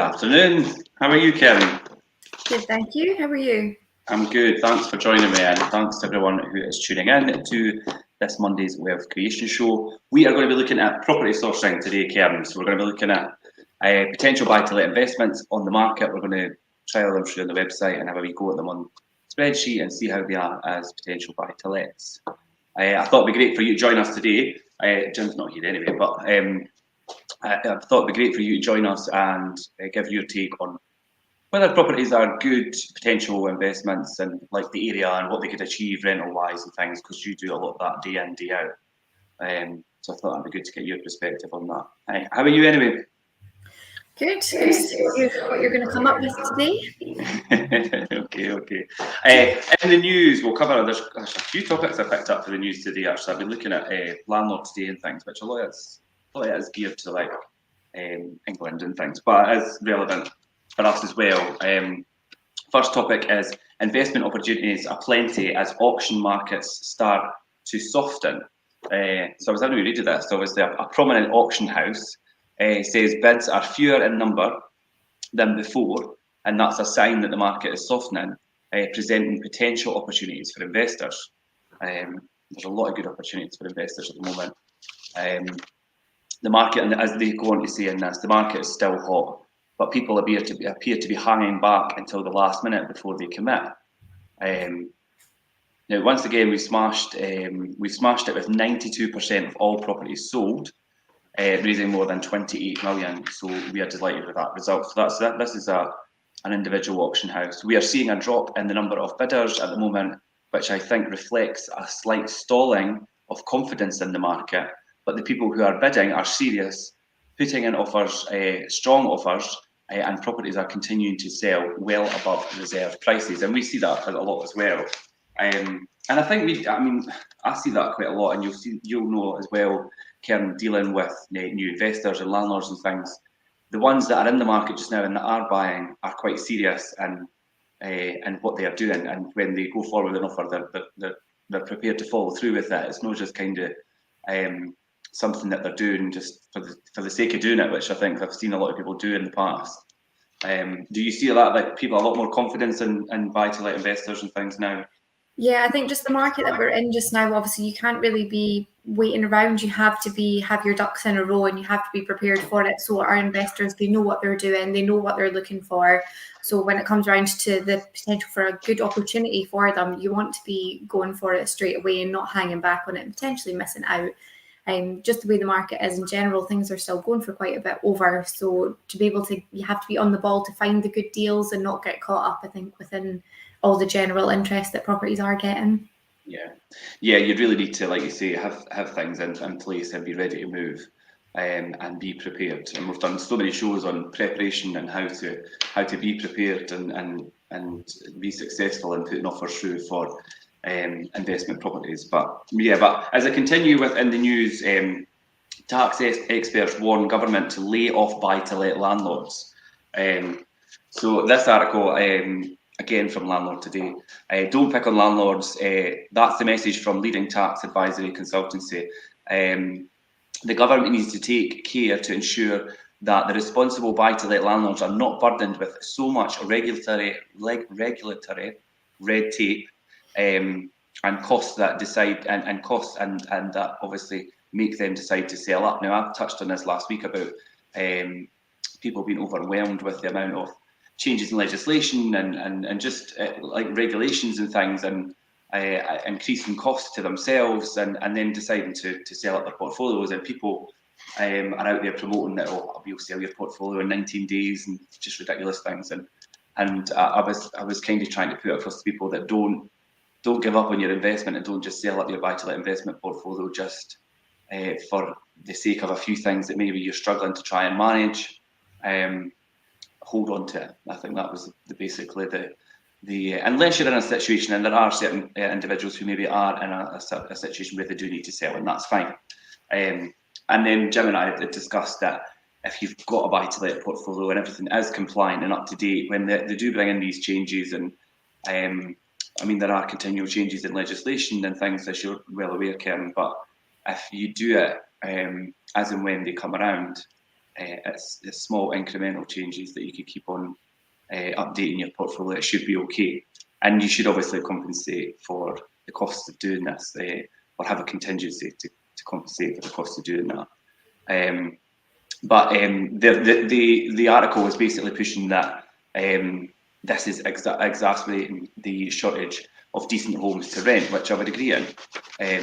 afternoon. How are you, Kerin? Good, thank you. How are you? I'm good. Thanks for joining me, and thanks to everyone who is tuning in to this Monday's Wealth Creation Show. We are going to be looking at property sourcing today, Kerin. So we're going to be looking at potential buy-to-let investments on the market. We're going to trial them through on the website and have a wee go at them on the spreadsheet and see how they are as potential buy-to-lets. I thought it'd be great for you to join us today. Jim's not here anyway, but I thought it'd be great for you to join us and give your take on whether properties are good potential investments and like the area and what they could achieve rental wise and things, because you do a lot of that day in, day out. So I thought it'd be good to get your perspective on that. How are you anyway? Good. Good to see what you're going to come up with today. Okay. In the news, we'll cover, there's a few topics I picked up for the news today. Actually, I've been looking at landlords' day and things, which a lot of it is geared to like England and things, but it is relevant for us as well. First topic is investment opportunities are plenty as auction markets start to soften. So I was having a read of this. So obviously a prominent auction house says bids are fewer in number than before, and that's a sign that the market is softening, presenting potential opportunities for investors. There's a lot of good opportunities for investors at the moment. The market, and as they go on to say in this, the market is still hot, but people appear to be hanging back until the last minute before they commit. Now, once again, we smashed it with 92% of all properties sold, raising more than 28 million. So we are delighted with that result. So this is an individual auction house. We are seeing a drop in the number of bidders at the moment, which I think reflects a slight stalling of confidence in the market. But the people who are bidding are serious, putting in offers, strong offers, and properties are continuing to sell well above reserve prices. And we see that a lot as well. And I think I see that quite a lot, and you'll know as well, Kerin, dealing with new investors and landlords and things. The ones that are in the market just now and that are buying are quite serious and what they are doing. And when they go forward with an offer, they're prepared to follow through with it. It's not just kind of something that they're doing just for the sake of doing it, which I think I've seen a lot of people do in the past. Do you see that, like people a lot more confidence in buy-to-let investors and things now? Yeah, I think just the market that we're in just now, obviously you can't really be waiting around. You have to have your ducks in a row and you have to be prepared for it. So our investors, they know what they're doing, they know what they're looking for. So when it comes around to the potential for a good opportunity for them, you want to be going for it straight away and not hanging back on it and potentially missing out. Just the way the market is in general, things are still going for quite a bit over. So to be able to, you have to be on the ball to find the good deals and not get caught up, I think, within all the general interest that properties are getting. Yeah, you really need to, like you say, have things in place and be ready to move, and be prepared. And we've done so many shows on preparation and how to be prepared and be successful in putting offers through for investment properties. But as I continue within the news, tax experts warn government to lay off buy-to-let landlords. So this article, again from Landlord Today, don't pick on landlords. That's the message from leading tax advisory consultancy. The government needs to take care to ensure that the responsible buy-to-let landlords are not burdened with so much regulatory red tape and costs that that obviously make them decide to sell up. Now, I've touched on this last week about people being overwhelmed with the amount of changes in legislation and just like regulations and things, and increasing costs to themselves, and then deciding to sell up their portfolios. And people are out there promoting that, we'll sell your portfolio in 19 days and just ridiculous things. And I was kind of trying to put across to people that don't give up on your investment and don't just sell up your buy-to-let investment portfolio just for the sake of a few things that maybe you're struggling to try and manage. Hold on to it. I think that was basically the unless you're in a situation, and there are certain individuals who maybe are in a situation where they do need to sell, and that's fine. And then Jim and I had discussed that if you've got a buy-to-let portfolio and everything is compliant and up to date, when they do bring in these changes, and there are continual changes in legislation and things, as you're well aware, Kerin, but if you do it as and when they come around, it's small incremental changes that you could keep on updating your portfolio. It should be okay, and you should obviously compensate for the cost of doing this, or have a contingency to compensate for the cost of doing that. But the article is basically pushing that this is exacerbating the shortage of decent homes to rent, which I would agree in,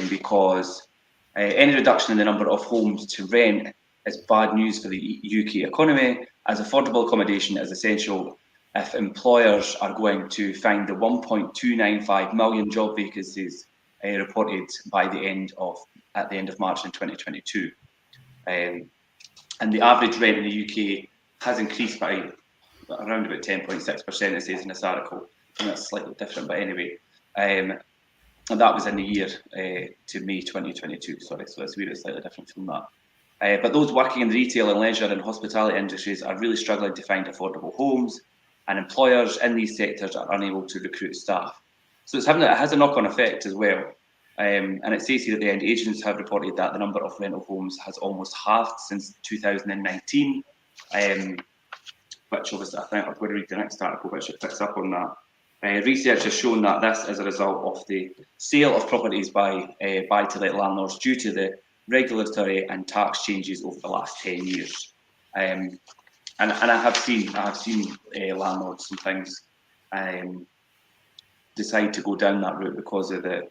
because any reduction in the number of homes to rent is bad news for the UK economy, as affordable accommodation is essential if employers are going to find the 1.295 million job vacancies reported at the end of March in 2022. And the average rent in the UK has increased by around about 10.6%, it says in this article. And that's slightly different, but anyway. And that was in the year to May 2022, sorry, so it's really slightly different from that. But those working in the retail and leisure and hospitality industries are really struggling to find affordable homes, and employers in these sectors are unable to recruit staff. So it has a knock-on effect as well. And it says here at the end, agents have reported that the number of rental homes has almost halved since 2019, which obviously I think I'm going to read the next article, which it picks up on that. Research has shown that this is a result of the sale of properties by buy-to-let landlords due to the regulatory and tax changes over the last 10 years. And I have seen landlords and things decide to go down that route because of the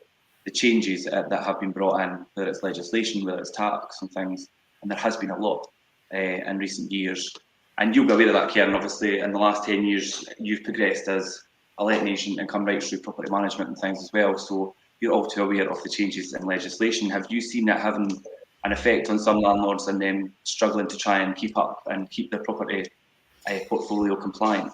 changes that have been brought in, whether it's legislation, whether it's tax and things, and there has been a lot in recent years. And you'll be aware of that, Kerin. Obviously, in the last 10 years, you've progressed as a letting agent and come right through property management and things as well. So you're all too aware of the changes in legislation. Have you seen that having an effect on some landlords and them struggling to try and keep up and keep their property portfolio compliant?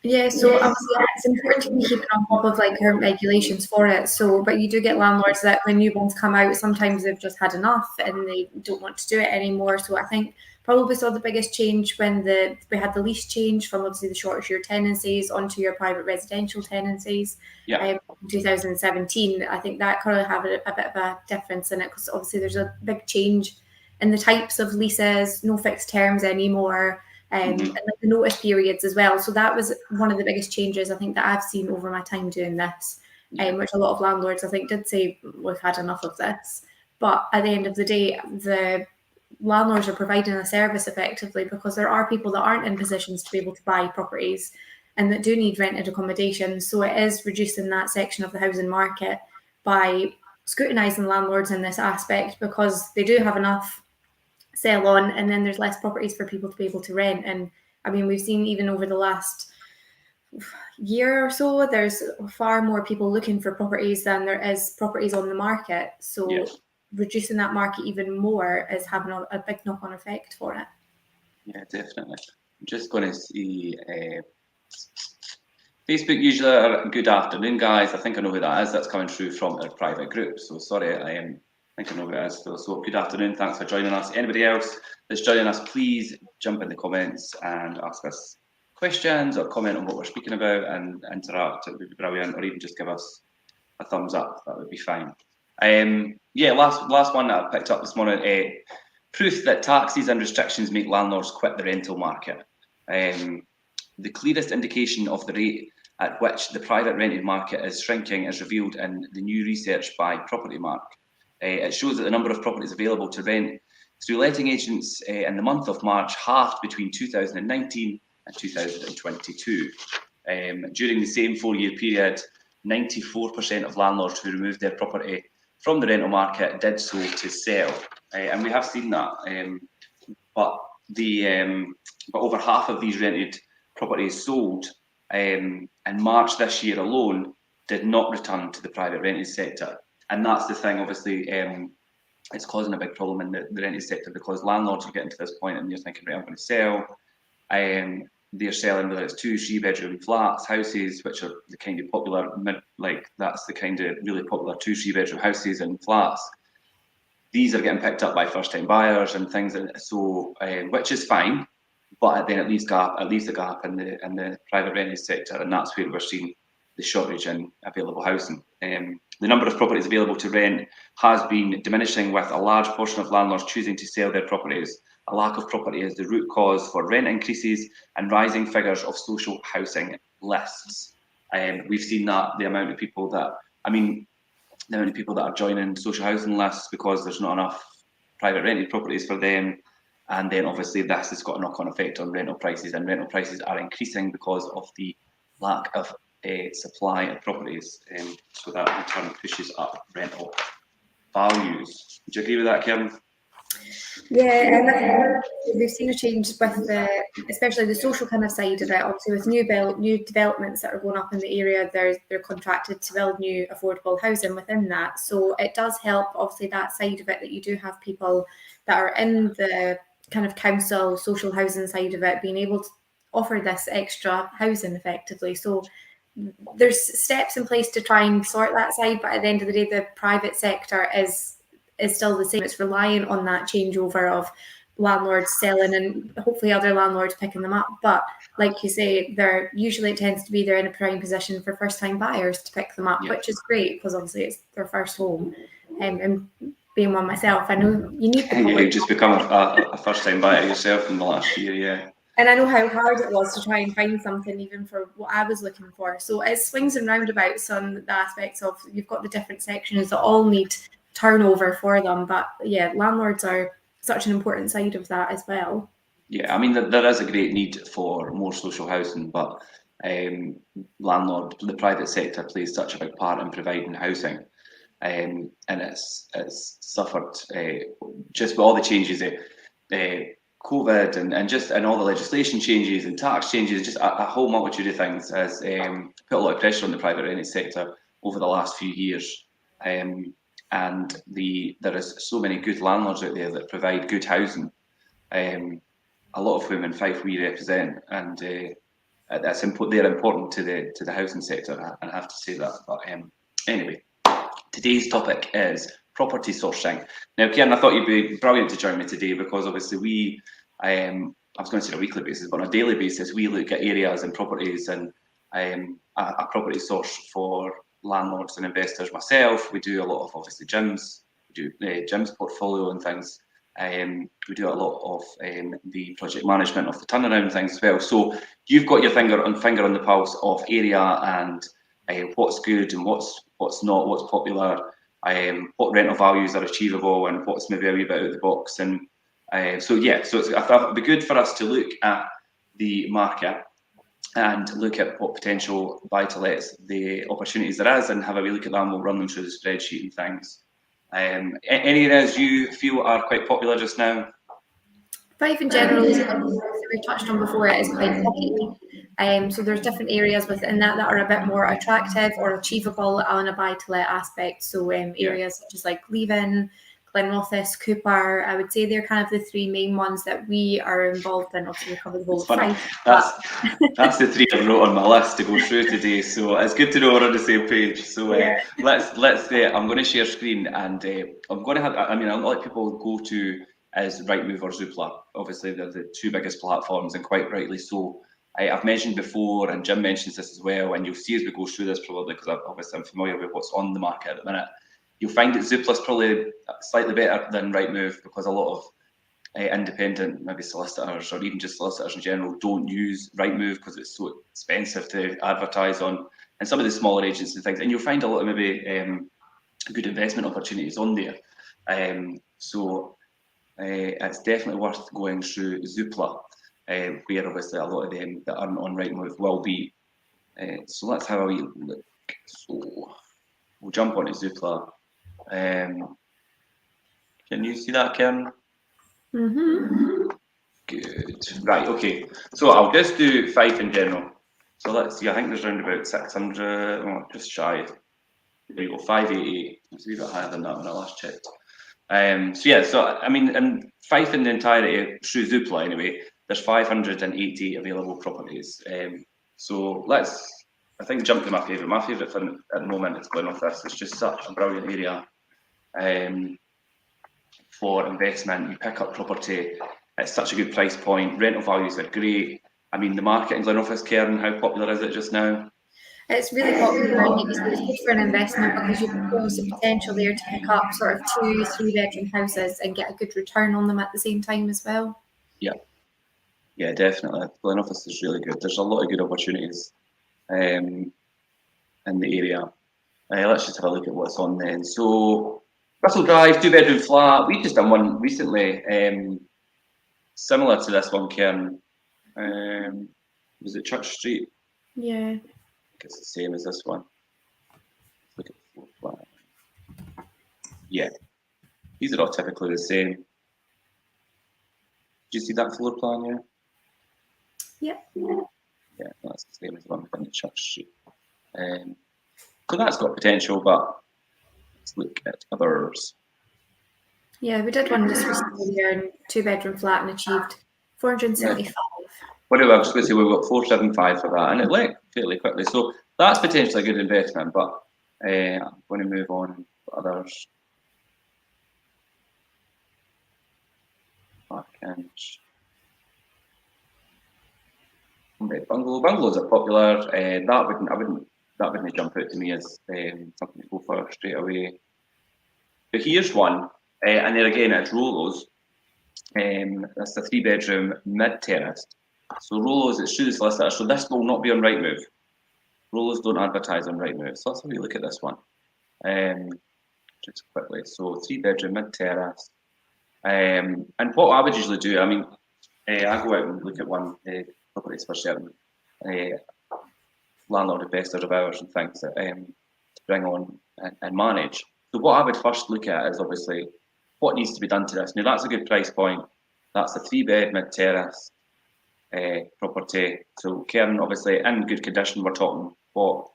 Yeah, so obviously it's important to be keeping on top of like current regulations for it. So, but you do get landlords that when new ones come out, sometimes they've just had enough and they don't want to do it anymore. So I think probably saw the biggest change when we had the lease change from obviously the shorter year tenancies onto your private residential tenancies. Yeah. In 2017, I think that kind of have a bit of a difference in it because obviously there's a big change in the types of leases, no fixed terms anymore. And like the notice periods as well. So that was one of the biggest changes I think that I've seen over my time doing this, which a lot of landlords I think did say we've had enough of this. But at the end of the day, the landlords are providing a service effectively because there are people that aren't in positions to be able to buy properties and that do need rented accommodation. So it is reducing that section of the housing market by scrutinising landlords in this aspect because they do have enough sell on, and then there's less properties for people to be able to rent. And I mean, we've seen even over the last year or so, there's far more people looking for properties than there is properties on the market. So yes, reducing that market even more is having a big knock-on effect for it. Yeah, definitely. I'm just going to see Facebook usually. Good afternoon, guys. I think I know who that is. That's coming through from our private group. So sorry, I think I know who it is. So good afternoon. Thanks for joining us. Anybody else that's joining us, please jump in the comments and ask us questions or comment on what we're speaking about and interact. It would be brilliant, or even just give us a thumbs up. That would be fine. Yeah, last one that I picked up this morning. Proof that taxes and restrictions make landlords quit the rental market. The clearest indication of the rate at which the private rented market is shrinking is revealed in the new research by Property Mark. It shows that the number of properties available to rent through letting agents in the month of March halved between 2019 and 2022. During the same 4-year period, 94% of landlords who removed their property from the rental market did so to sell. And we have seen that. But over half of these rented properties sold in March this year alone did not return to the private rented sector. And that's the thing, obviously, it's causing a big problem in the rented sector because landlords are getting to this point and you're thinking, right, I'm going to sell. They're selling whether it's 2-3 bedroom flats, houses, which are the kind of popular, that's the kind of really popular 2-3 bedroom houses and flats. These are getting picked up by first time buyers and things, so which is fine, but then it leaves a gap in the private rented sector, and that's where we're seeing the shortage in available housing. The number of properties available to rent has been diminishing, with a large portion of landlords choosing to sell their properties a lack of property is the root cause for rent increases and rising figures of social housing lists. We've seen that the amount of people that are joining social housing lists because there's not enough private rented properties for them. And then obviously this has got a knock-on effect on rental prices, and rental prices are increasing because of the lack of supply of properties. So that in turn pushes up rental values. Would you agree with that, Kerin? Yeah, and we've seen a change with especially the social kind of side of it. Obviously, with new developments that are going up in the area, they're contracted to build new affordable housing within that. So it does help, obviously, that side of it, that you do have people that are in the kind of council social housing side of it being able to offer this extra housing effectively. So there's steps in place to try and sort that side, but at the end of the day, the private sector is still the same. It's reliant on that changeover of landlords selling and hopefully other landlords picking them up. But like you say, it tends to be they're in a prime position for first-time buyers to pick them up, which is great because obviously it's their first home. And being one myself, I know you need the you've just become a first-time buyer yourself in the last year, yeah. And I know how hard it was to try and find something even for what I was looking for. So it swings and roundabouts on the aspects of you've got the different sections that all need turnover for them. But yeah, landlords are such an important side of that as well. Yeah, I mean, there is a great need for more social housing, but the private sector plays such a big part in providing housing. And it's suffered just with all the changes COVID and all the legislation changes and tax changes, just a whole multitude of things has put a lot of pressure on the private rented sector over the last few years. And there is so many good landlords out there that provide good housing, a lot of whom in Fife we represent, and they're important to the housing sector. I have to say that. But anyway, today's topic is property sourcing. Now, Kerin, I thought you'd be brilliant to join me today because obviously I was going to say on a weekly basis, but on a daily basis, we look at areas and properties and a property source for landlords and investors. Myself, we do a lot of obviously gyms, we do gyms portfolio and things. We do a lot of the project management of the turnaround things as well. So you've got your finger on the pulse of area and what's good and what's not, what's popular. What rental values are achievable and what's maybe a wee bit out of the box. And I thought it'd be good for us to look at the market and look at what potential buy-to-lets, the opportunities there is, and have a wee look at them. We'll run them through the spreadsheet and things. Any areas you feel are quite popular just now? Fife in general, as we touched on before, it is quite picky. So there's different areas within that are a bit more attractive or achievable on a buy-to-let aspect. So areas such as like Leven, Glenrothes, Cooper, I would say they're kind of the three main ones that we are involved in. Obviously, we cover the whole of Fife. That's the three I wrote on my list to go through today. So it's good to know we're on the same page. So let's. I'm going to share screen, and I'm going to have. I mean, a lot of people go to is Rightmove or Zoopla. Obviously, they're the two biggest platforms, and quite rightly so. I've mentioned before, and Jim mentions this as well, and you'll see as we go through this probably, because I'm familiar with what's on the market at the minute. You'll find that Zoopla's probably slightly better than Rightmove because a lot of independent, maybe solicitors or even just solicitors in general, don't use Rightmove because it's so expensive to advertise on, and some of the smaller agents and things. And you'll find a lot of maybe good investment opportunities on there. So it's definitely worth going through Zoopla, where obviously a lot of them that aren't on Rightmove will be. So let's have a wee look. So we'll jump onto Zoopla. Can you see that, Kerin? Mm-hmm. Good. Right, okay. So I'll just do Fife in general. So let's see, I think there's around about 600, just shy. There you go, 588. It's a wee bit higher than that when I last checked. So I mean, in Fife in the entirety, through Zoopla anyway, there's 580 available properties. So I think jump to my favourite. My favourite at the moment is Glenrothes. It's just such a brilliant area for investment. You pick up property at such a good price point. Rental values are great. I mean, the market in Glenrothes, Kerin, how popular is it just now? It's really popular, and it's good for an investment because you've got the potential there to pick up sort of 2-3 bedroom houses and get a good return on them at the same time as well. Yeah, definitely. Glen Office is really good. There's a lot of good opportunities in the area. Let's just have a look at what's on then. So, Russell Drive, 2-bedroom flat. We just done one recently, similar to this one, Kerin. Was it Church Street? Yeah. I think it's the same as this one. Look at the floor plan. Yeah, these are all typically the same. Do you see that floor plan here? Yep. Yeah, that's the same as the one within the Church Street. So that's got potential, but let's look at others. Yeah, we did one just recently here in 2-bedroom flat and achieved 475. Yeah. What I was just going to say, we've got 475 for that, and it went fairly quickly. So that's potentially a good investment, but I'm going to move on to others. Bungalows are popular. That wouldn't jump out to me as something to go for straight away. But here's one, and there again it's Rollo's. That's a 3-bedroom mid-terrace. So Rollo's, it's through the solicitor, so this will not be on Rightmove. Rollo's don't advertise on Rightmove, so let's have a look at this one. Just quickly, so 3-bedroom mid-terrace. And what I would usually do, I mean, I go out and look at properties for certain landlord investors of ours and things that to bring on and manage. So what I would first look at is obviously what needs to be done to this. Now that's a good price point. That's a 3-bed mid-terrace property. So Kerin, obviously in good condition. We're talking what?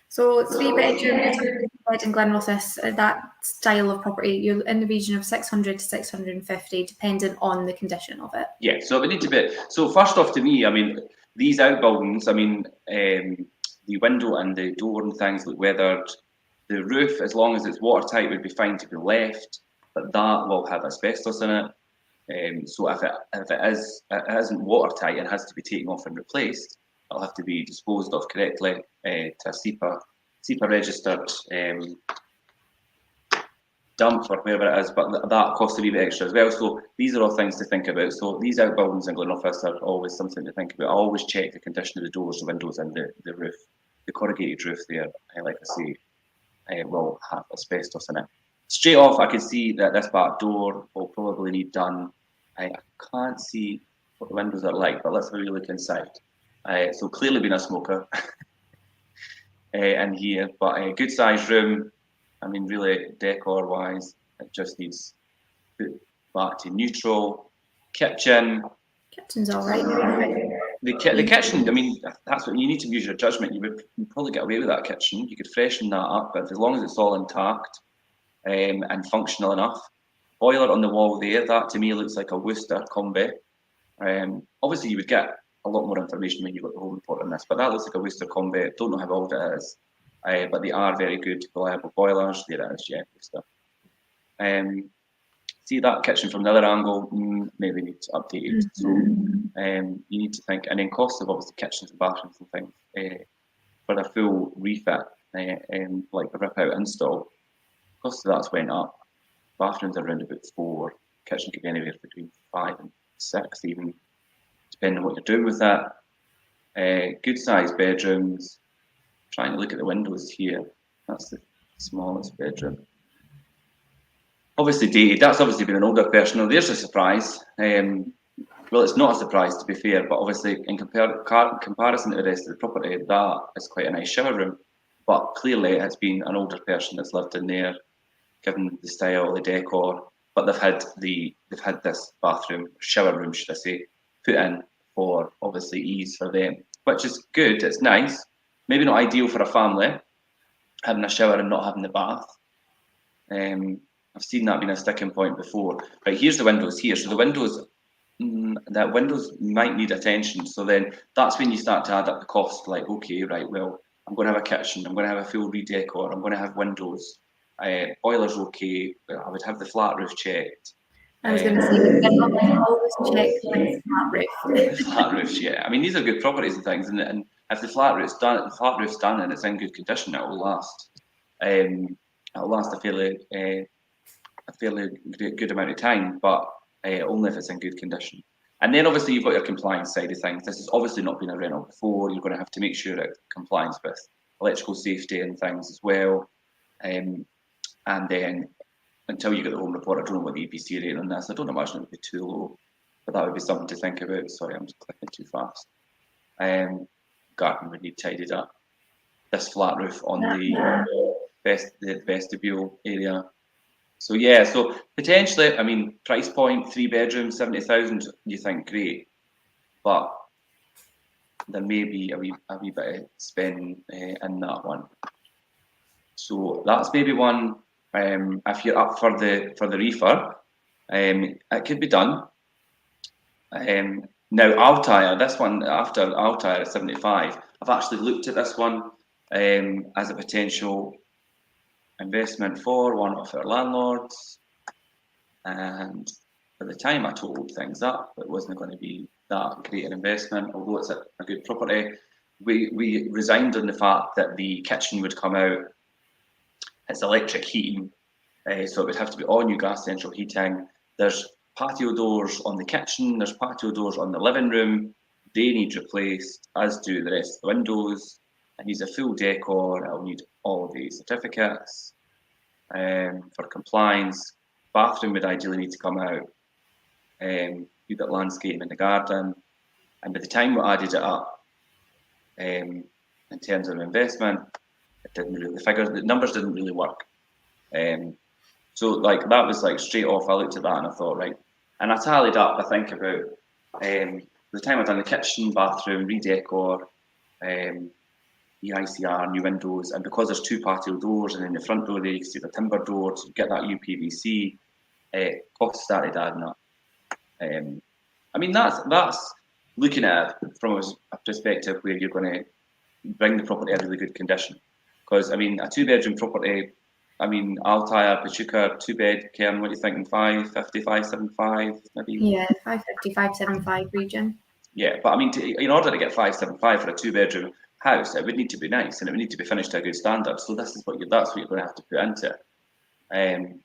So 3-bedroom bed in Glen Office, that style of property, you're in the region of 600 to 650, depending on the condition of it. Yeah, so we need to be. So first off, to me, I mean, these outbuildings, I mean, the window and the door and things look weathered. The roof, as long as it's watertight, would be fine to be left, but that will have asbestos in it. So if it isn't watertight and has to be taken off and replaced, it'll have to be disposed of correctly to a SEPA registered dump or wherever it is, but that costs a wee bit extra as well. So these are all things to think about. So these outbuildings in Glen Office are always something to think about. I always check the condition of the doors, the windows, and the roof. The corrugated roof there, like I say, will have asbestos in it. Straight off, I can see that this back door will probably need done. I can't see what the windows are like, but let's have a look inside. So clearly been a smoker in here, but a good sized room. I mean, really, decor wise, it just needs put back to neutral. Kitchen's all right. The kitchen, I mean, that's what you need to use your judgment. You would probably get away with that kitchen. You could freshen that up, but as long as it's all intact and functional enough. Boiler on the wall there, that to me looks like a Worcester combi. Obviously, you would get a lot more information when you look at the home report on this, but that looks like a Worcester combi. Don't know how old it is. But they are very good, reliable boilers. There it is, yeah, Worcester. See that kitchen from the other angle, maybe need to update it. So you need to think, and then cost of obviously kitchens and bathrooms and things for a full refit, like a rip out install. Cost of that's went up. Bathrooms are around about 4. Kitchen could be anywhere between 5 and 6, even depending on what you're doing with that. Good sized bedrooms. Trying to look at the windows here. That's the smallest bedroom. Obviously dated. That's obviously been an older person. Now there's a surprise. Well, it's not a surprise to be fair, but obviously in comparison to the rest of the property, that is quite a nice shower room. But clearly it's been an older person that's lived in there, given the style, the decor. But they've had this bathroom, shower room, should I say, put in for obviously ease for them, which is good. It's nice. Maybe not ideal for a family, having a shower and not having the bath. I've seen that being a sticking point before. Right, here's the windows here. So the windows might need attention. So then that's when you start to add up the cost. Like, okay, right, well, I'm going to have a kitchen. I'm going to have a full redecor. I'm going to have windows. Boiler's okay. I would have the flat roof checked. I was going to say, always check the flat roof. Flat roofs, yeah. I mean, these are good properties and things, and if the flat roof's done and it's in good condition, it will last. It'll last a fairly good amount of time, but only if it's in good condition. And then obviously you've got your compliance side of things. This has obviously not been a rental before. You're going to have to make sure it complies with electrical safety and things as well. And then until you get the home report, I don't know what the EPC rate on this. I don't imagine it would be too low, but that would be something to think about. Sorry, I'm just clicking too fast. Garden would need tidied up. This flat roof on the vestibule area. So yeah, so potentially, I mean, price point, 3 bedrooms, 70,000. You think great, but there may be a wee bit of spend in that one. So that's maybe one. If you're up for the refurb, it could be done. Now Altair, this one after Altair at 75, I've actually looked at this one as a potential investment for one of our landlords, and at the time I totaled things up, it wasn't going to be that great an investment, although it's a good property. We resigned on the fact that the kitchen would come out, it's electric heating, so it would have to be all new gas central heating. There's patio doors on the kitchen, there's patio doors on the living room, they need replaced, as do the rest of the windows. It needs a full decor, it'll need all of the certificates for compliance. Bathroom would ideally need to come out. We've got landscaping in the garden, and by the time we added it up, in terms of investment, it didn't really, the numbers didn't really work. So like that was like straight off, I looked at that and I thought, right, and I tallied up, I think about the time I'd done the kitchen, bathroom, redecor, EICR, new windows, and because there's 2 patio doors, and in the front door there you can see the timber doors, you get that UPVC, costs started adding up. I mean, that's looking at it from a perspective where you're going to bring the property in really good condition. Because I mean, a 2-bedroom property, I mean, Altair, Pachuca, 2-bed, Kerin, what are you thinking? 550, 575, maybe? Yeah, 550, 575 region. Yeah, but I mean, in order to get 575 for a 2-bedroom house, it would need to be nice and it would need to be finished to a good standard. So that's what you're going to have to put into it.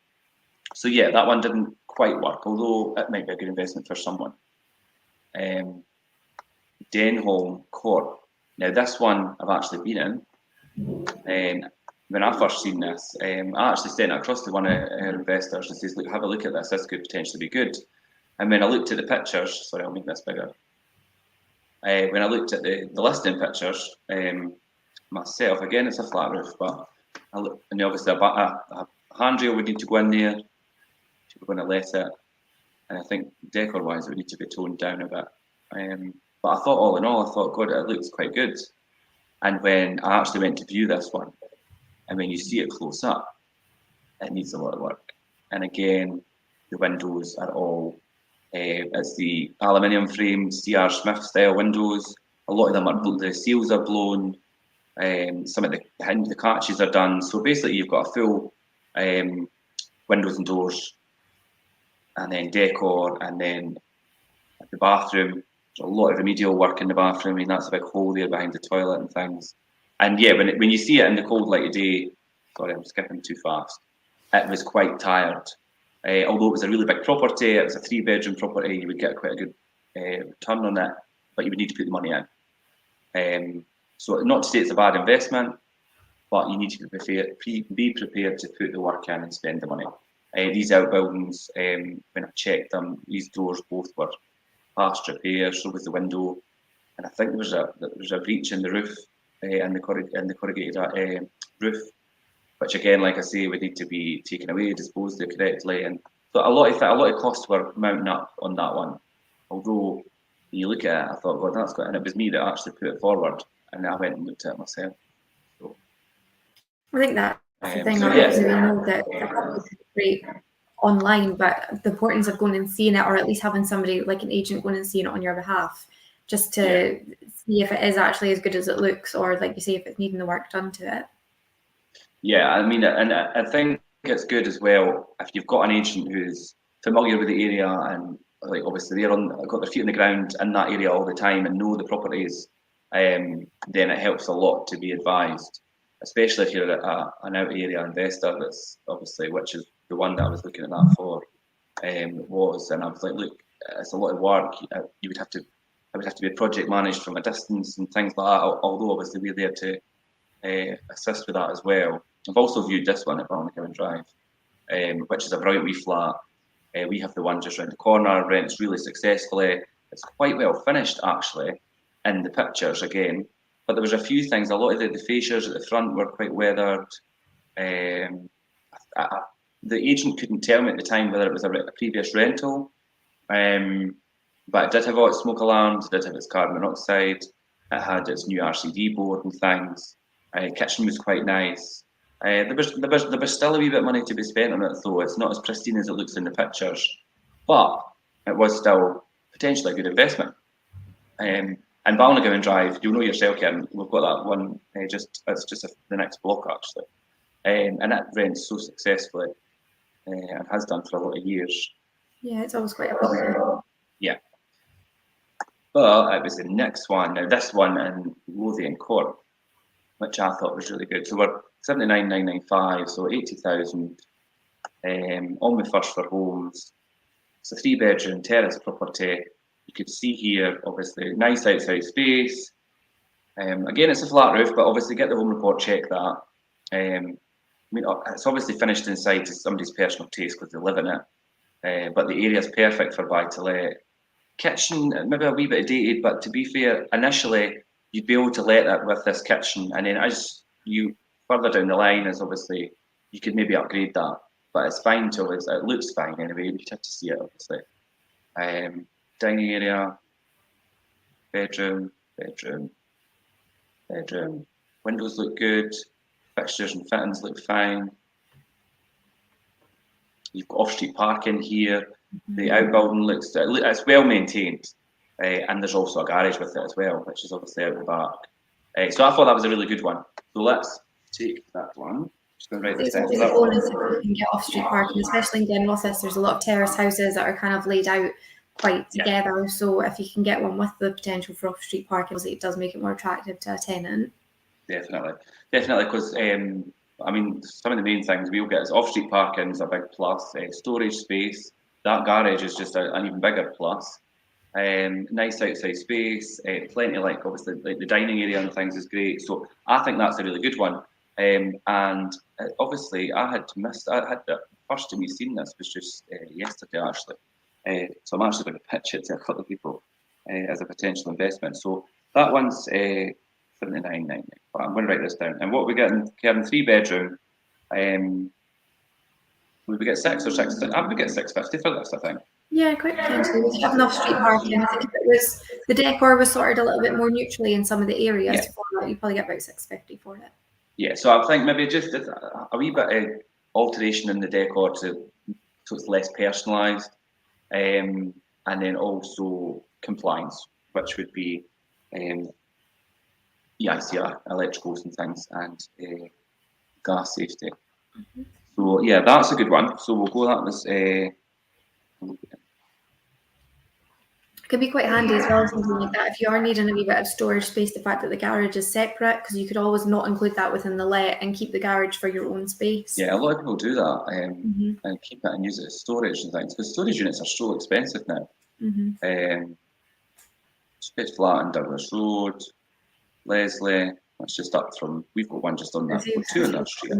So yeah, that one didn't quite work, although it might be a good investment for someone. Denholm Court. Now this one I've actually been in. When I first seen this, I actually sent it across to one of our investors and says, look, have a look at this, this could potentially be good. And when I looked at the pictures, sorry, I'll make this bigger. When I looked at the listing pictures, myself, again, it's a flat roof, but and obviously a handrail would need to go in there if we're going to let it. And I think decor-wise, it would need to be toned down a bit. But I thought, all in all, I thought, God, it looks quite good. And when I actually went to view this one, and when you see it close up, it needs a lot of work. And again, the windows are all, it's the aluminium frame, C.R. Smith style windows. A lot of them are, the seals are blown. Some of the catches are done. So basically you've got a full windows and doors, and then decor, and then the bathroom. There's a lot of remedial work in the bathroom. I mean, that's a big hole there behind the toilet and things. And yeah, when you see it in the cold light of day, sorry, I'm skipping too fast. It was quite tired. Although it was a really big property, it was a 3-bedroom property, you would get quite a good return on it, but you would need to put the money in. So not to say it's a bad investment, but you need to be prepared to put the work in and spend the money. These outbuildings, when I checked them, these doors both were past repair, so was the window, and I think there was a breach in the roof, in the corrugated roof, which again, like I say, would need to be taken away, disposed of correctly, and so a lot of costs were mounting up on that one. Although when you look at it, I thought, God, that's good, and it was me that actually put it forward, and I went and looked at it myself. So I think that's the thing. Obviously, we know that the property is great online, but the importance of going and seeing it, or at least having somebody like an agent going and seeing it on your behalf, just to see if it is actually as good as it looks, or like you say, if it's needing the work done to it. Yeah, I mean, and I think it's good as well if you've got an agent who's familiar with the area and like obviously got their feet on the ground in that area all the time and know the properties. then it helps a lot to be advised, especially if you're an out area investor. That's obviously, which is the one that I was looking at that for. Was, and I was like, look, it's a lot of work. You would have to, I would have to be project managed from a distance and things like that. Although obviously we're there to assist with that as well. I've also viewed this one at Kerin Drive, which is a brilliant wee flat. We have the one just around the corner, rents really successfully. It's quite well finished actually in the pictures again, but there was a few things. A lot of the fascias at the front were quite weathered. The agent couldn't tell me at the time whether it was a previous rental, but it did have all its smoke alarms, it did have its carbon monoxide, it had its new RCD board and things. Kitchen was quite nice. There was still a wee bit of money to be spent on it though. It's not as pristine as it looks in the pictures, but it was still potentially a good investment. And Balnagowan Drive, you'll know yourself, Kerin, we've got that one, it's just the next block actually. And it rents so successfully and has done for a lot of years. Yeah, it's always quite a popular. Yeah. But it was the next one, now this one in Lothian Court, which I thought was really good. So we're 79,995, so 80,000 on with First for Homes. It's a 3-bedroom terrace property. You could see here, obviously, nice outside space. Again, it's a flat roof, but obviously get the home report, check that. I mean, it's obviously finished inside to somebody's personal taste because they live in it, but the area is perfect for buy-to-let. Kitchen, maybe a wee bit dated, but to be fair, initially, you'd be able to let it with this kitchen, and then as you further down the line, is obviously, you could maybe upgrade that, but it's fine till it looks fine anyway, you'd have to see it, obviously. Dining area, bedroom, bedroom, bedroom. Windows look good, fixtures and fittings look fine. You've got off-street parking here. The outbuilding looks, it's well maintained. And there's also a garage with it as well, which is obviously out the back. So I thought that was a really good one. So let's take that one. Just going to write this down. It's a bonus if you can get off-street parking, especially in Glenrothes. There's a lot of terrace houses that are kind of laid out quite together. Yeah. So if you can get one with the potential for off-street parking, it does make it more attractive to a tenant. Definitely, because I mean, some of the main things we'll get is off-street parking is a big plus. Storage space, that garage is just an even bigger plus. Nice outside space, plenty obviously like the dining area and things is great. So I think that's a really good one. And obviously I had the first time we've seen this was just yesterday actually. So I'm actually going to pitch it to a couple of people as a potential investment. So that one's 79.99. I'm going to write this down. And what we get in Kerin, 3-bedroom. Would we get 6 or 6? I would get 650 for this, I think. Yeah, quite potentially. We have enough street parking. I think if it was the decor was sorted a little bit more neutrally in some of the areas, you'd probably get about 650 for it. Yeah, so I think maybe just a wee bit of alteration in the decor so it's less personalised, and then also compliance, which would be EICR, electricals and things, and gas safety. So yeah, that's a good one. So we'll go that was. It could be quite handy as well, something like that. If you are needing a wee bit of storage space, the fact that the garage is separate, because you could always not include that within the let and keep the garage for your own space. Yeah, a lot of people do that and keep it and use it as storage and things, because storage units are so expensive now. Space flat in Douglas Road, Leslie, that's just up from, we've got one just on that, we've got 2 on that street.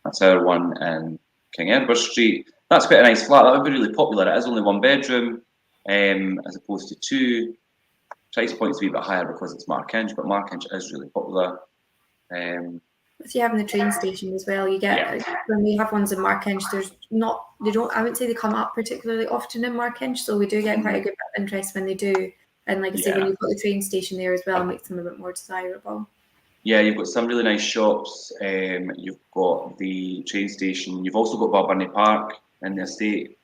That's our one in King Edward Street. That's quite a nice flat. That would be really popular. It is only 1 bedroom, as opposed to 2. Price point's a wee bit higher because it's Markinch, but Markinch is really popular. If you have the train station as well, you get when we have ones in Markinch. I wouldn't say they come up particularly often in Markinch, so we do get quite a good bit of interest when they do. And like I say, when you've got the train station there as well, it makes them a bit more desirable. Yeah, you've got some really nice shops. You've got the train station. You've also got Balburney Park in the estate.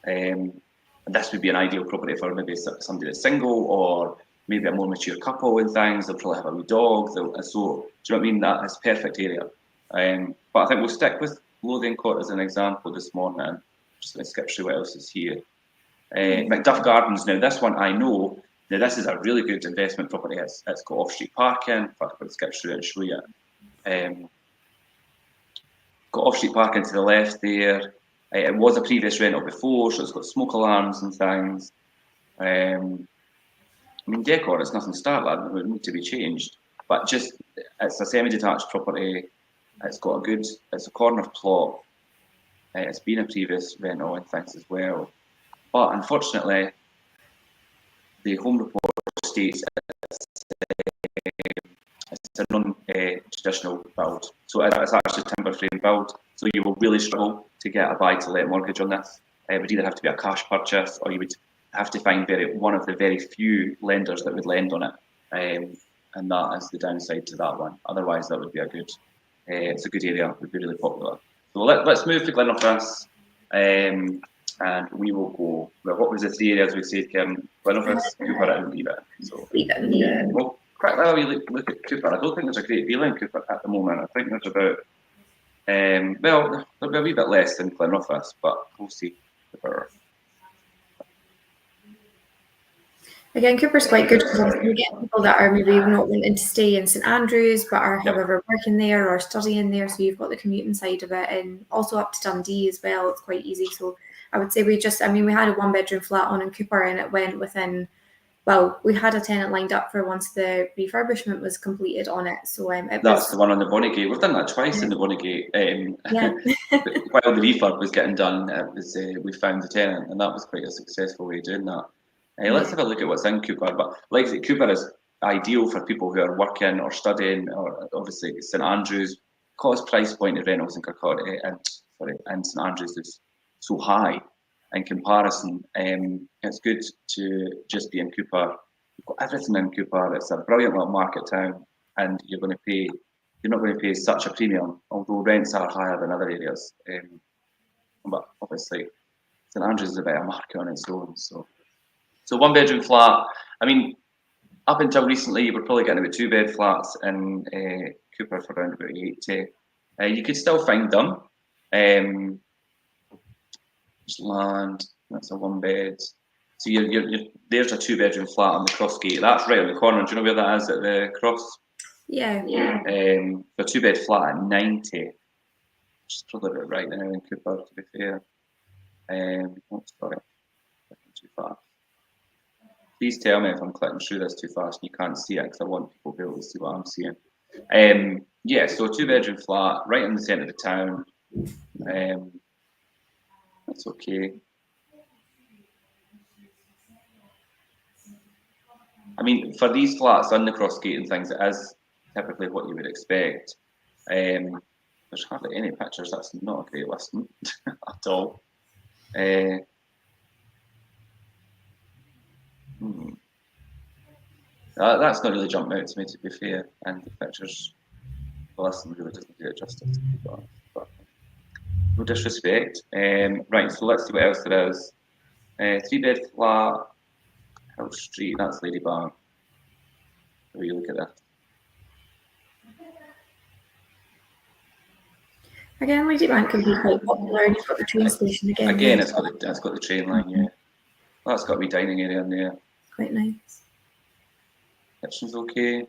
And this would be an ideal property for maybe somebody that's single or maybe a more mature couple and things. They'll probably have a wee dog. So, do you know what I mean? That is a perfect area. But I think we'll stick with Lothian Court as an example this morning. I'm just going to skip through what else is here. Macduff Gardens, now this one I know, now this is a really good investment property. It's got off-street parking. I'll skip through it and show you. Got off-street parking to the left there. It was a previous rental before, so it's got smoke alarms and things. I mean, decor, it's nothing startling. It would need to be changed. But just, it's a semi-detached property. It's got it's a corner plot. It's been a previous rental and things as well. But unfortunately, the home report states it's a non-traditional build. So it's actually a timber frame build. So you will really struggle to get a buy-to-let mortgage on this. It would either have to be a cash purchase, or you would have to find one of the very few lenders that would lend on it. And that is the downside to that one. Otherwise, that would be it's a good area. It would be really popular. So let's move to Glenrothes. And we will go, well, what was the three areas we said, Kerin? Glenrothes, Cooper and Leave It. So, Yeah. Well, quickly while we look at Cooper, I don't think there's a great deal in Cooper at the moment. I think there's about, well, there'll be a wee bit less than Glenrothes, but we'll see. Cooper. Again, Cooper's quite good because you get people that are maybe not wanting to stay in St Andrews but are, however, working there or studying there. So you've got the commuting side of it, and also up to Dundee as well. It's quite easy. So I would say we had a 1-bedroom flat on in Cooper, and it went within, well, we had a tenant lined up for once the refurbishment was completed on it. So that's the one on the Bonnygate. We've done that twice in the Bonnygate. While the refurb was getting done, we found the tenant, and that was quite a successful way of doing that. Let's have a look at what's in Cooper. But like I said, Cooper is ideal for people who are working or studying, or obviously St Andrews. Cost price point of rentals in Kirkcaldy and St Andrews is so high in comparison. It's good to just be in Cooper. You've got everything in Cooper. It's a brilliant little market town, and you're not going to pay such a premium, although rents are higher than other areas. But obviously, St Andrews is a bit of a market on its own. So 1-bedroom flat. I mean, up until recently, you were probably getting about 2-bed flats in Cooper for around about 80. You could still find them. There's land. That's a 1-bed. So there's a 2-bedroom flat on the cross gate. That's right on the corner. Do you know where that is at the cross? Yeah. A 2-bed flat at 90. Which is probably about right now in Cooper, to be fair. Sorry, too fast. Please tell me if I'm clicking through this too fast and you can't see it, because I want people to be able to see what I'm seeing. So a 2-bedroom flat right in the centre of the town. That's okay. I mean, for these flats on the crossgate and things, it is typically what you would expect. There's hardly any pictures. That's not a great listing at all. That's not really jumping out to me, to be fair, and the pictures, the listing really doesn't do it justice. But no disrespect. Right, so let's see what else there is. 3-bed flat, Hill Street, that's Ladybank. How do you look at that? Again, Ladybank can be quite popular, and you've got the train station again. Again, it's got the train line, yeah. That's got a wee dining area in there. Quite nice. Kitchen's okay.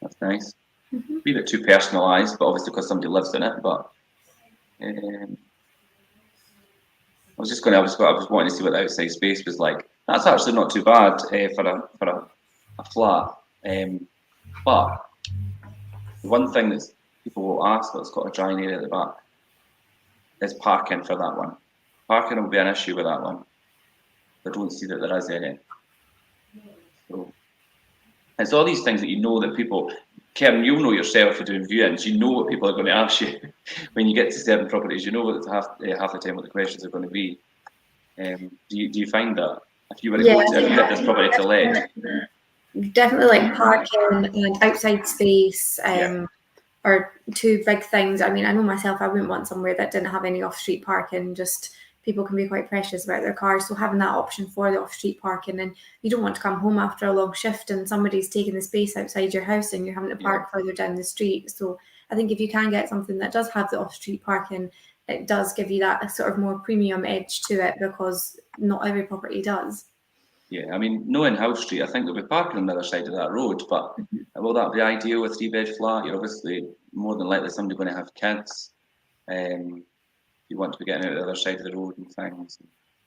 That's nice. A wee bit too personalised, but obviously because somebody lives in it. But I was wanting to see what the outside space was like. That's actually not too bad for a flat. But the one thing that people will ask that's got a drying area at the back is parking for that one. Parking will be an issue with that one. I don't see that there is any. So it's all these things that you know that people, Kerin, you'll know yourself for doing viewings. You know what people are going to ask you when you get to certain properties. You know what half the time what the questions are going to be. Do you find that if you were to go to get this property to let? Definitely, like parking and outside space. Are two big things. I mean, I know myself, I wouldn't want somewhere that didn't have any off-street parking. Just people can be quite precious about their cars, so having that option for the off-street parking, and you don't want to come home after a long shift and somebody's taking the space outside your house and you're having to park further down the street. So I think if you can get something that does have the off-street parking, it does give you that sort of more premium edge to it, because not every property does. Yeah, I mean, knowing House Street, I think there'll be parking on the other side of that road, but will that be ideal with 3-bed flat? You're obviously more than likely somebody going to have kids. You want to be getting out the other side of the road and things.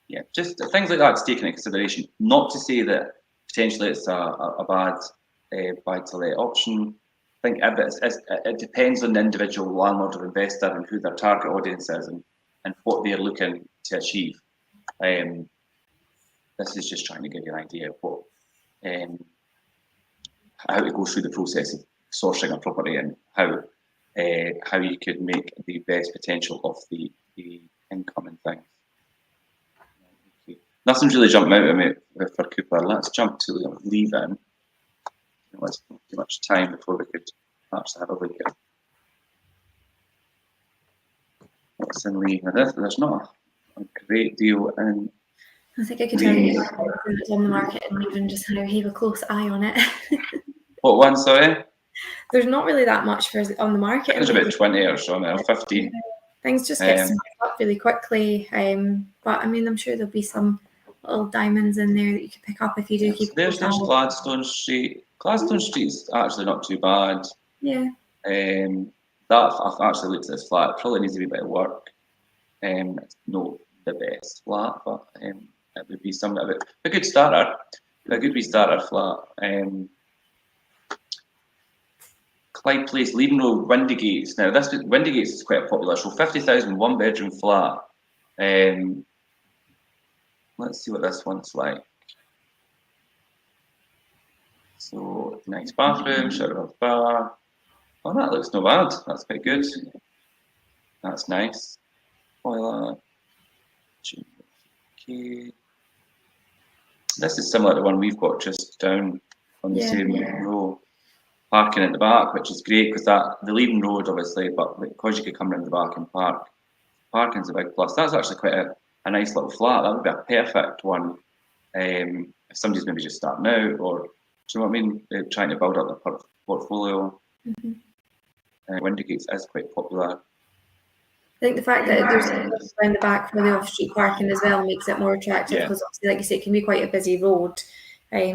Yeah, just things like that to take into consideration. Not to say that potentially it's a bad buy-to-let option. I think it depends on the individual landlord or investor and who their target audience is and what they're looking to achieve. This is just trying to give you an idea of what how it goes through the process of sourcing a property and how you could make the best potential of the income and things. Okay. Nothing's really jumping out at me for Cooper. Let's jump to leave-in. Let's not too much time before we could actually have a look at what's in leave-in. There's not a great deal in. I think I could tell you what's on the market and even just how keep a close eye on it. What one, sorry? There's not really that much on the market. There's about 20 or so now, 15. Things just get smashed up really quickly. But I mean, I'm sure there'll be some little diamonds in there that you can pick up if you do keep. There's Gladstone Street. Gladstone Street's actually not too bad. Yeah. That I've actually looked at this flat. It probably needs a wee bit of work. It's not the best flat, but it would be something of a good starter. A good wee starter flat. Clyde Place, Leaden Road, Windygates. Now, Windygates is quite popular. So 50,000 one-bedroom flat. Let's see what this one's like. So nice bathroom, shower with bar. Oh, that looks not bad. That's quite good. That's nice. Toilet. Okay. This is similar to the one we've got just down on the same row. Parking at the back, which is great because the Leaden Road, obviously, but because you could come around the back and park. Parking's a big plus. That's actually quite a nice little flat. That would be a perfect one if somebody's maybe just starting out, or do you know what I mean? They're trying to build up their portfolio. Windygates is quite popular. I think the fact that there's around the back for the off-street parking as well makes it more attractive, because obviously, like you say, it can be quite a busy road.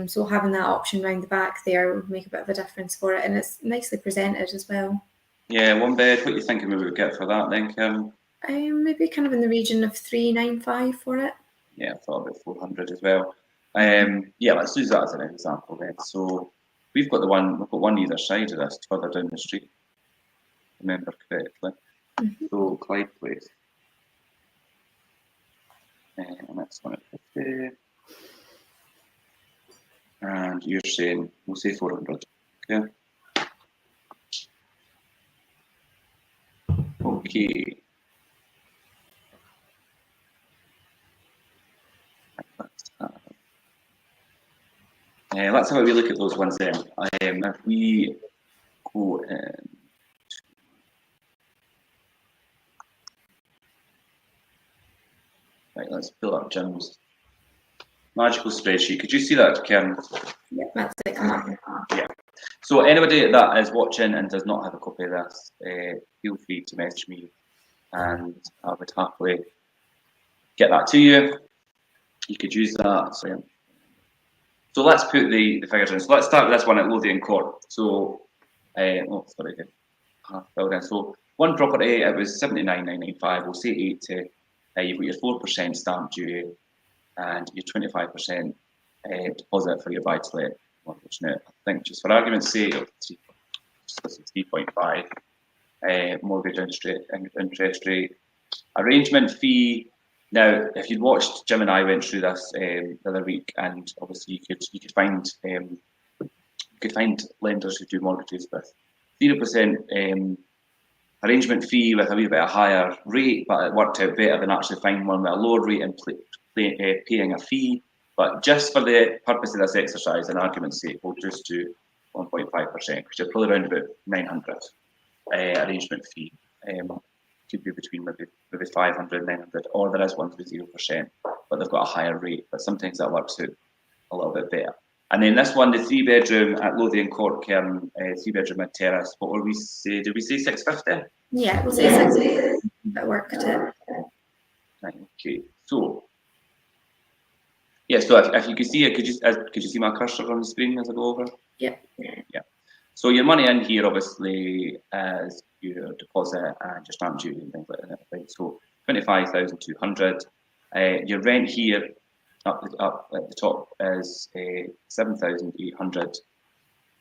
So having that option around the back there would make a bit of a difference for it, and it's nicely presented as well. Yeah, one bed. What are you thinking we would get for that then, Kerin? Maybe kind of in the region of 395 for it. Yeah, I thought about 400 as well. Yeah, let's use that as an example then. So we've got one either side of this, further down the street. Remember correctly. So Clyde Place. And that's 150. And you're saying we'll say 400. Okay. Okay. Let's have a wee look at those ones then. If we go in. Right, let's pull up Jim's magical spreadsheet. Could you see that, Kerin? Yeah, that's it. Yeah. So anybody that is watching and does not have a copy of this, feel free to message me, and I would happily get that to you. You could use that. So let's put the figures in. So let's start with this one at Lothian Court. So, So one property, it was 79,995. We'll say 80. You've got your 4% stamp duty and your 25% deposit for your buy-to-let mortgage. Now, I think just for argument's sake, 3.5 mortgage interest rate, arrangement fee. Now, if you'd watched, Jim and I went through this the other week, and obviously you could find lenders who do mortgages with 0% arrangement fee with a wee bit of higher rate, but it worked out better than actually finding one with a lower rate and paying a fee. But just for the purpose of this exercise, in argument's sake, we'll just do 1.5%, because you're probably around about 900 arrangement fee. Could be between maybe 500, 900, or there is ones with 0%, but they've got a higher rate. But sometimes that works out a little bit better. And then this one, the 3-bedroom at Lothian Court, 3-bedroom mid terrace. What were we say? Did we say 650? Yeah, we'll say 650. that worked it. Right, okay, so yeah, so if you could see it, could you see my cursor on the screen as I go over? Yeah. Yeah. So your money in here obviously is your deposit and your stamp duty and things like that. Right? So 25,200. Your rent here up at the top is 7,800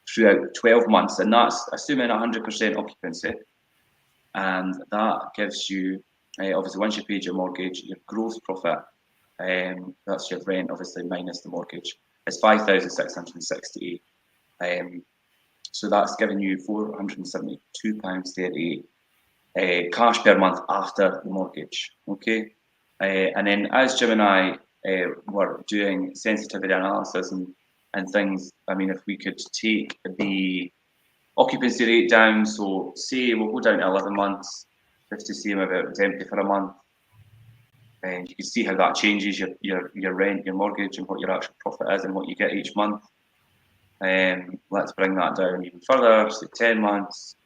throughout 12 months, and that's assuming 100% occupancy. And that gives you, obviously, once you paid your mortgage, your gross profit, that's your rent, obviously, minus the mortgage, is 5,668. So that's giving you £472.38 cash per month after the mortgage. Okay, and then as Jim and I were doing sensitivity analysis and things, I mean, if we could take the occupancy rate down, so say we'll go down to 11 months, just to see maybe it's empty for a month, and you can see how that changes your rent, your mortgage, and what your actual profit is and what you get each month. Let's bring that down even further, so 10 months.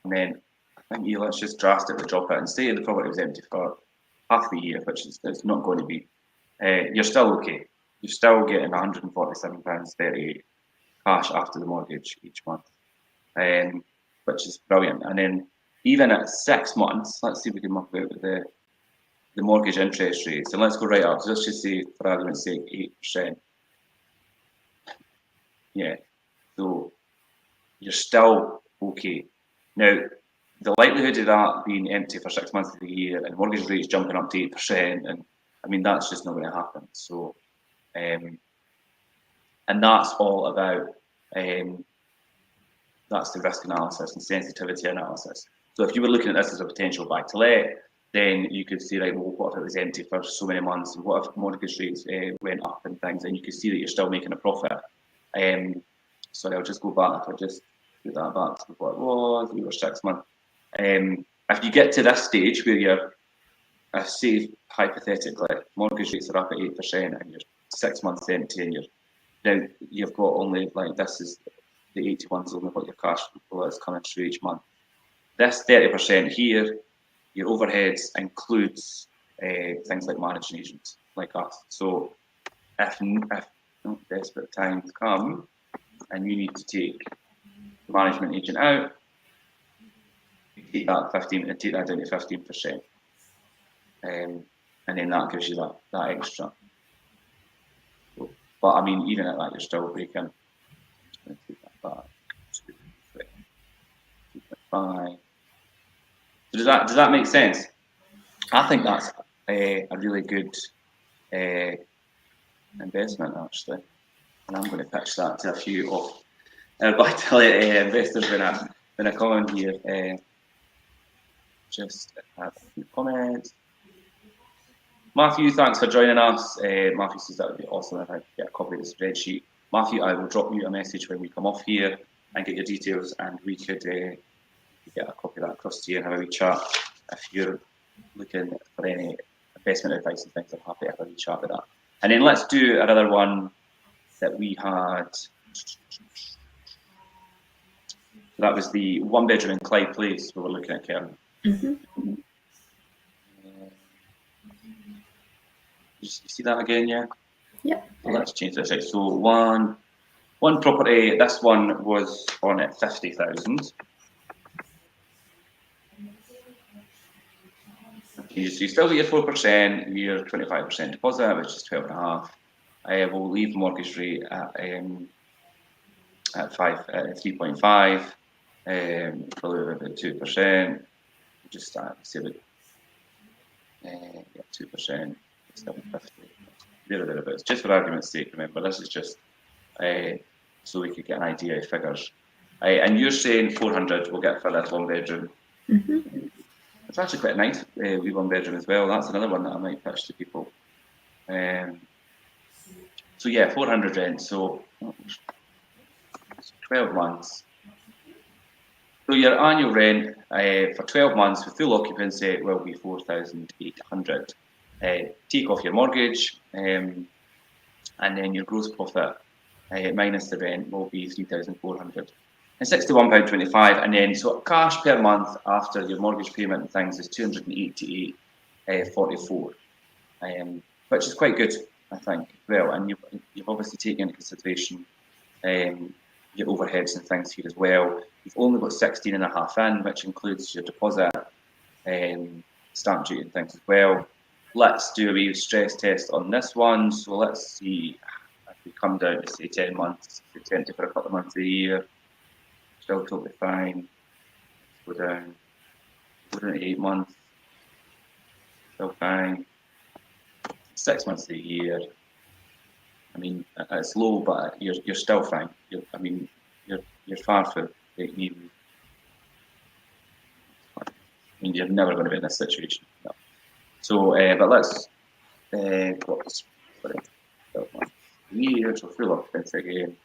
And then I think let's just drastically drop it and say the property was empty for half the year, which is it's not going to be. You're still okay. You're still getting £147.38 cash after the mortgage each month, which is brilliant. And then even at 6 months, let's see if we can work out the mortgage interest rates. And let's go right up. So let's just say, for argument's sake, 8%. Yeah. So you're still okay. Now, the likelihood of that being empty for 6 months of the year and mortgage rates jumping up to 8%, and I mean, that's just not going to happen. So, and that's all about, that's the risk analysis and sensitivity analysis. So if you were looking at this as a potential buy to let, then you could see, right, well, what if it was empty for so many months, and what if mortgage rates went up and things, and you can see that you're still making a profit. Sorry, I'll just go back. I'll just put that back to what it was. We were 6 months. If you get to this stage where you're, say hypothetically, mortgage rates are up at 8% and you're 6 months empty, and you've got only, like, this is the 81's only what your cash flow is coming through each month. This 30% here, your overheads includes things like managing agents like us. So if desperate times come and you need to take the management agent out, you take that down to 15%, and then that gives you that extra. So, but I mean, even at that, you're still breaking. Take that back. 2.5. So does that make sense? I think that's a really good investment, actually, and I'm going to pitch that to a few of buy-to-let investors when I come in here. Just have a few comments. Matthew, thanks for joining us. Matthew says that would be awesome if I could get a copy of the spreadsheet. Matthew, I will drop you a message when we come off here and get your details, and we could get a copy of that across to you and have a wee chat. If you're looking for any investment advice and things, I'm happy to have a wee chat with that. And then let's do another one that we had. That was the 1 bedroom in Clyde Place we were looking at, Kerin. Mm-hmm. You see that again, yeah? Yep. Well, let's change this out. So one property, this one was on at 50,000. So you still get your 4%, your 25% deposit, which is 12.5. We'll leave mortgage rate at 3.5, below about 2%. Just start say about 2%, 750. Thereabouts. Just for argument's sake, remember this is just so we could get an idea of figures. And you're saying 400 we'll get for this 1 bedroom. Mm-hmm. It's actually quite nice, wee 1 bedroom as well. That's another one that I might pitch to people. So yeah, 400 rent. So 12 months. So your annual rent for 12 months with full occupancy will be 4,800. Take off your mortgage, and then your gross profit minus the rent will be 3,400. And £61.25, and then so cash per month after your mortgage payment and things is 288.44, which is quite good, I think. Well, and you've obviously taken into consideration your overheads and things here as well. You've only got 16.5 in, which includes your deposit, stamp duty and things as well. Let's do a wee stress test on this one. So let's see if we come down to say 10 months, it's empty for a couple of months a year, still totally fine. Go down to 8 months, still fine. 6 months a year. I mean, it's low, but you're still fine. You're far from even. I mean, you're never going to be in this situation. No. So, but let's what's 12 months a year, so full occupancy again.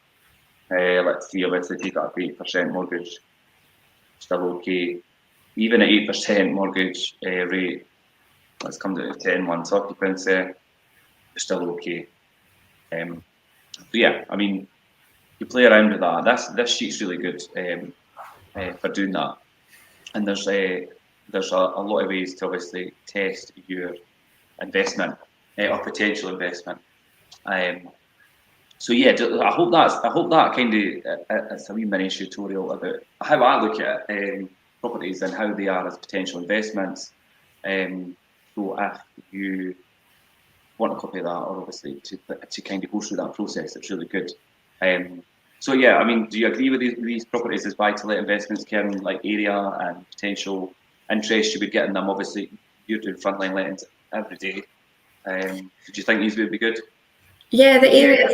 Let's see, obviously take that 8% mortgage, still okay. Even at 8% mortgage rate, let's come down to 10 months occupancy, you're still okay. So yeah, I mean, you play around with that. This sheet's really good for doing that. And there's a lot of ways to obviously test your investment or potential investment. So yeah, I hope that kind of it's a wee mini tutorial about how I look at properties and how they are as potential investments. So if you want a copy of that, or obviously to kind of go through that process, it's really good. So yeah, I mean, do you agree with these properties as buy-to-let investments, Kerin, like area and potential interest you would get in them? Obviously, you're doing frontline lettings every day. Do you think these would be good? Yeah, the area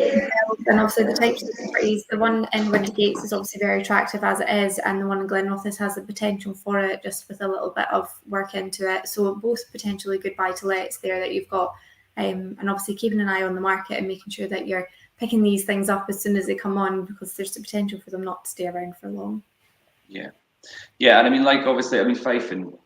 and obviously the types of properties. The one in Windygates is obviously very attractive as it is, and the one in Glenrothes has the potential for it, just with a little bit of work into it. So both potentially good buy-to-lets there that you've got, and obviously keeping an eye on the market and making sure that you're picking these things up as soon as they come on, because there's the potential for them not to stay around for long. Yeah, and I mean, like obviously, I mean, Fife in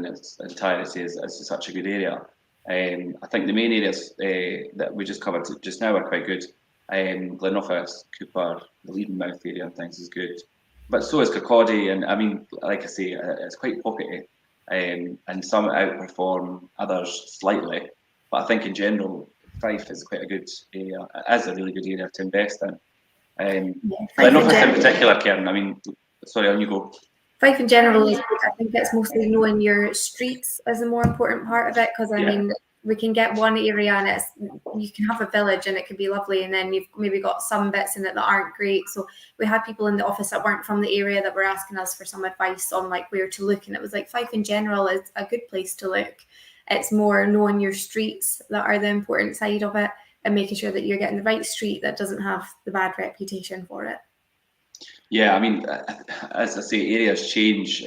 its entirety is such a good area. I think the main areas that we just covered just now are quite good. Glenrothes, Cooper, the Leadenmouth area and things is good, but so is Kirkcaldy, and I mean, like I say, it's quite pockety, and some outperform others slightly. But I think in general, Fife is quite a good area. It is a really good area to invest in. Glenrothes in particular, Kerin. I mean, sorry, on you go. Fife in general is good. I think it's mostly knowing your streets is the more important part of it, because I mean, we can get one area and you can have a village and it could be lovely, and then you've maybe got some bits in it that aren't great. So we had people in the office that weren't from the area that were asking us for some advice on like where to look, and it was like Fife in general is a good place to look. It's more knowing your streets that are the important side of it, and making sure that you're getting the right street that doesn't have the bad reputation for it. Yeah, I mean, as I say, areas change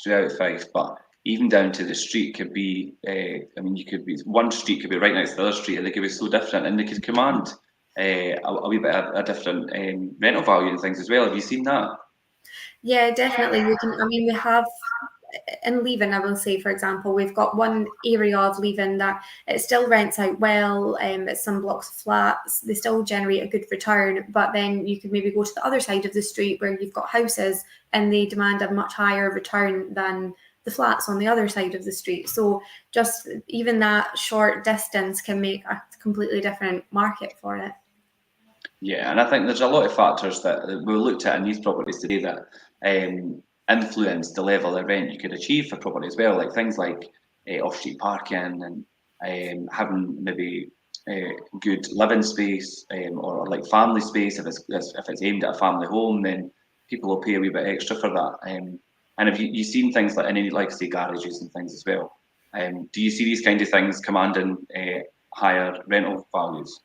throughout Fife, but even down to the street could be, I mean, one street could be right next to the other street, and they could be so different, and they could command a wee bit of a different rental value and things as well. Have you seen that? Yeah, definitely. We have in Leven, I will say, for example, we've got one area of Leven that it still rents out well. It's some blocks of flats. They still generate a good return, but then you could maybe go to the other side of the street where you've got houses and they demand a much higher return than the flats on the other side of the street. So just even that short distance can make a completely different market for it. Yeah, and I think there's a lot of factors that we looked at in these properties today that influence the level of rent you could achieve for property as well, like things like off-street parking and having maybe good living space or like family space. If it's aimed at a family home, then people will pay a wee bit extra for that. And if you've seen things like any, like say, garages and things as well, do you see these kind of things commanding higher rental values?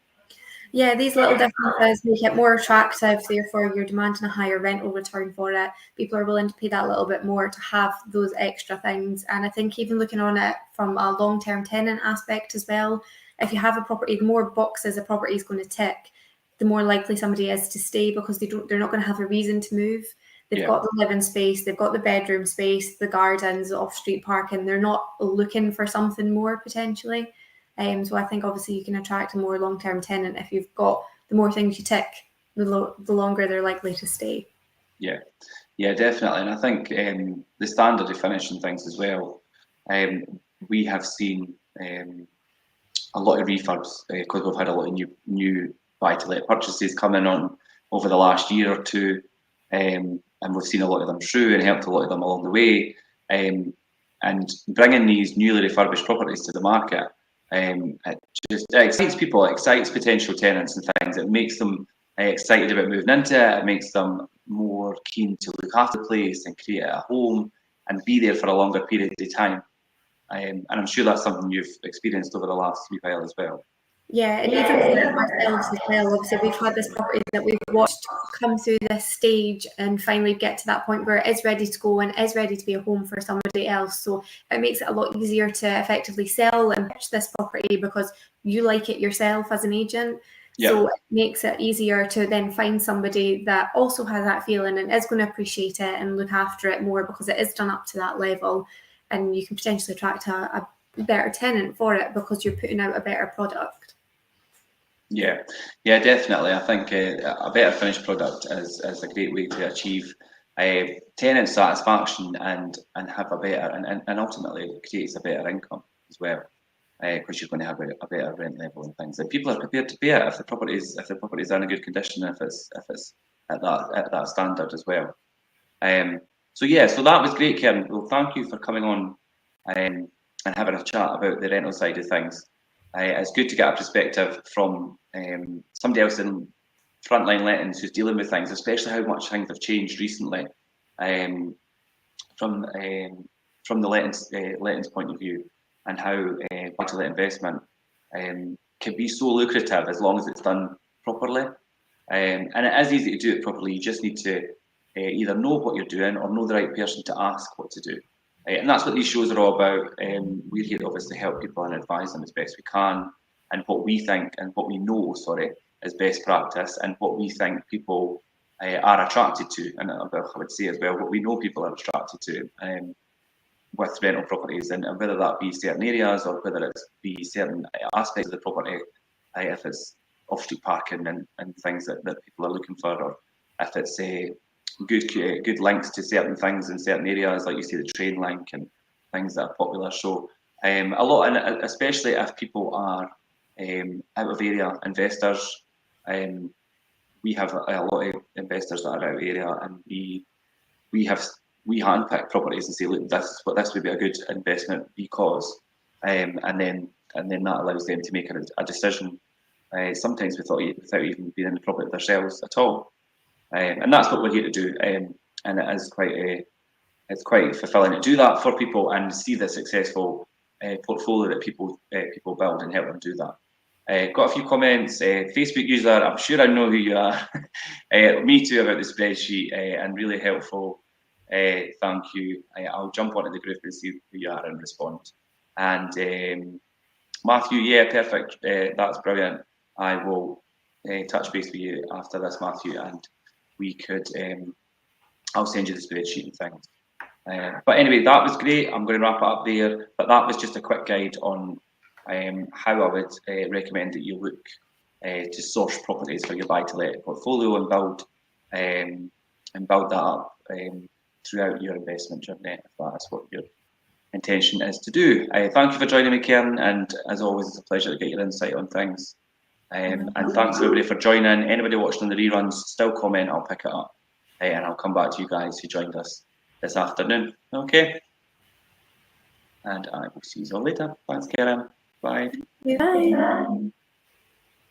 Yeah, these little differences make it more attractive. Therefore, you're demanding a higher rental return for it. People are willing to pay that little bit more to have those extra things. And I think even looking on it from a long-term tenant aspect as well, if you have a property, the more boxes a property is going to tick, the more likely somebody is to stay, because they're not going to have a reason to move. They've got the living space, they've got the bedroom space, the gardens, off-street parking. They're not looking for something more potentially. So I think obviously you can attract a more long-term tenant if you've got the more things you tick, the longer they're likely to stay. Yeah, yeah, definitely. And I think the standard of finishing things as well. We have seen a lot of refurbs because we've had a lot of new buy-to-let purchases coming on over the last year or two, and we've seen a lot of them through and helped a lot of them along the way. And bringing these newly refurbished properties to the market, it excites people, it excites potential tenants and things. It makes them excited about moving into it. It makes them more keen to look after the place and create a home and be there for a longer period of time. And I'm sure that's something you've experienced over the last wee while as well. Yeah, and even for ourselves as well, obviously we've had this property that we've watched come through this stage and finally get to that point where it is ready to go and is ready to be a home for somebody else. So it makes it a lot easier to effectively sell and pitch this property because you like it yourself as an agent. Yeah. So it makes it easier to then find somebody that also has that feeling and is going to appreciate it and look after it more because it is done up to that level, and you can potentially attract a better tenant for it because you're putting out a better product. Yeah, yeah, definitely. I think a better finished product is a great way to achieve tenant satisfaction and have a better and ultimately it creates a better income as well, because you're going to have a better rent level and things. And people are prepared to pay it if the property is in a good condition, if it's at that standard as well. So yeah, so that was great, Kerin. Well, thank you for coming on and having a chat about the rental side of things. It's good to get a perspective from somebody else in frontline lettings who's dealing with things, especially how much things have changed recently from the lettings point of view, and how buy-to-let investment can be so lucrative as long as it's done properly. And it is easy to do it properly. You just need to either know what you're doing or know the right person to ask what to do. And that's what these shows are all about. We're here to obviously help people and advise them as best we can, and what we think and what we know, is best practice, and what we think people are attracted to. And I would say as well, what we know people are attracted to with rental properties, and whether that be certain areas or whether it be certain aspects of the property, if it's off-street parking and things that people are looking for, or if it's good links to certain things in certain areas, like you see the train link and things that are popular. So a lot, and especially if people are out of area investors, we have a lot of investors that are out of area, and we handpick properties and say, look, this would be a good investment because, and then that allows them to make a decision. Sometimes without even being in the property themselves at all. And that's what we're here to do, and it is quite fulfilling to do that for people and see the successful portfolio that people build and help them do that. Got a few comments. Facebook user, I'm sure I know who you are. Me too, about the spreadsheet, and really helpful. Thank you. I'll jump onto the group and see who you are and respond. And Matthew, yeah, perfect. That's brilliant. I will touch base with you after this, Matthew, and we could, I'll send you the spreadsheet and things. But anyway, that was great. I'm going to wrap it up there. But that was just a quick guide on how I would recommend that you look to source properties for your buy-to-let portfolio and build that up throughout your investment journey, if that's what your intention is to do. Thank you for joining me, Kerin, and as always, it's a pleasure to get your insight on things. And thanks everybody for joining. Anybody watching on the reruns, still comment, I'll pick it up. And I'll come back to you guys who joined us this afternoon. Okay. And I will see you all later. Thanks, Kerin. Bye. Bye.